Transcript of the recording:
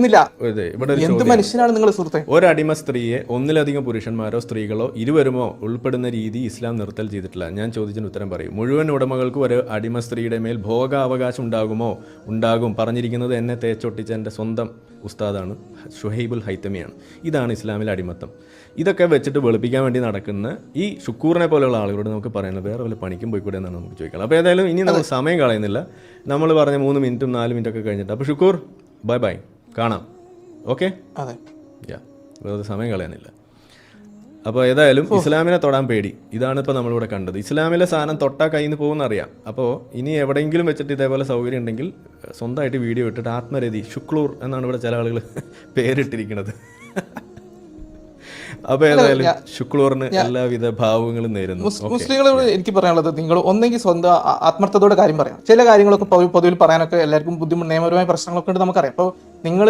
പറ്റുന്നില്ല. ഇവിടെ എന്ത് മനുഷ്യനാണ് നിങ്ങൾ സുഹൃത്തെ? ഒരടിമ സ്ത്രീയെ ഒന്നിലധികം പുരുഷന്മാരോ സ്ത്രീകളോ ഇരുവരുമോ ഉൾപ്പെടുന്ന രീതി ഇസ്ലാം നിർത്തൽ ചെയ്തിട്ടില്ല. ഞാൻ ചോദിച്ചതിന് ഉത്തരം പറയും. മുഴുവൻ ഉടമകൾക്കും ഒരു അടിമ സ്ത്രീയുടെ മേൽ ഭോഗാവകാശം ഉണ്ടാകുമോ? ഉണ്ടാകും. പറഞ്ഞിരിക്കുന്നത് എന്നെ തേച്ചൊട്ടിച്ച എൻ്റെ സ്വന്തം ഉസ്താദാണ്, ഷുഹൈബുൽ ഹൈത്തമിയാണ്. ഇതാണ് ഇസ്ലാമിലെ അടിമത്തം. ഇതൊക്കെ വെച്ചിട്ട് വെളുപ്പിക്കാൻ വേണ്ടി നടക്കുന്ന ഈ ഷുക്കൂറിനെ പോലെയുള്ള ആളുകളോട് നമുക്ക് പറയുന്നത് വേറെ വല്ല പണിക്കും പോയിക്കൂടെ എന്നാണ് നമുക്ക് ചോദിക്കണം. അപ്പോൾ ഏതായാലും ഇനി നമ്മൾ സമയം കളയുന്നില്ല. നമ്മൾ പറഞ്ഞ 3 മിനിറ്റും 4 മിനിറ്റൊക്കെ കഴിഞ്ഞിട്ട്. അപ്പോൾ ഷുക്കൂർ, ബൈ ബൈ, കാണാം. ഓക്കെ, അതെ, വെറുതെ സമയം കളയാനില്ല. അപ്പോൾ ഏതായാലും ഇസ്ലാമിനെ തൊടാൻ പേടി. ഇതാണ് ഇപ്പോൾ നമ്മളിവിടെ കണ്ടത്. ഇസ്ലാമിലെ സാധനം തൊട്ടാൽ കയ്യിൽ നിന്ന് പോകുമെന്ന് അറിയാം. അപ്പോൾ ഇനി എവിടെയെങ്കിലും വെച്ചിട്ട് ഇതേപോലെ സൗകര്യം ഉണ്ടെങ്കിൽ സ്വന്തമായിട്ട് വീഡിയോ ഇട്ടിട്ട് ആത്മരതി ഷുക്ലൂർ എന്നാണ് ഇവിടെ ചില ആളുകൾ പേരിട്ടിരിക്കുന്നത്. അപ്പോൾ ഏതായാലും ശുക്ലൂറിന് എല്ലാവിധ ഭാവങ്ങളും നേരുന്നു. മുസ്ലിങ്ങളോട് എനിക്ക് പറയാനുള്ളത്, നിങ്ങൾ ഒന്നെങ്കിൽ സ്വന്തം ആത്മാർത്ഥതയോടെ കാര്യം പറയാം. ചില കാര്യങ്ങളൊക്കെ പൊതുവിൽ പറയാനൊക്കെ എല്ലാവർക്കും ബുദ്ധിമുട്ട്, നിയമപരമായ പ്രശ്നങ്ങളൊക്കെ ഉണ്ട് നമുക്കറിയാം. അപ്പോൾ നിങ്ങൾ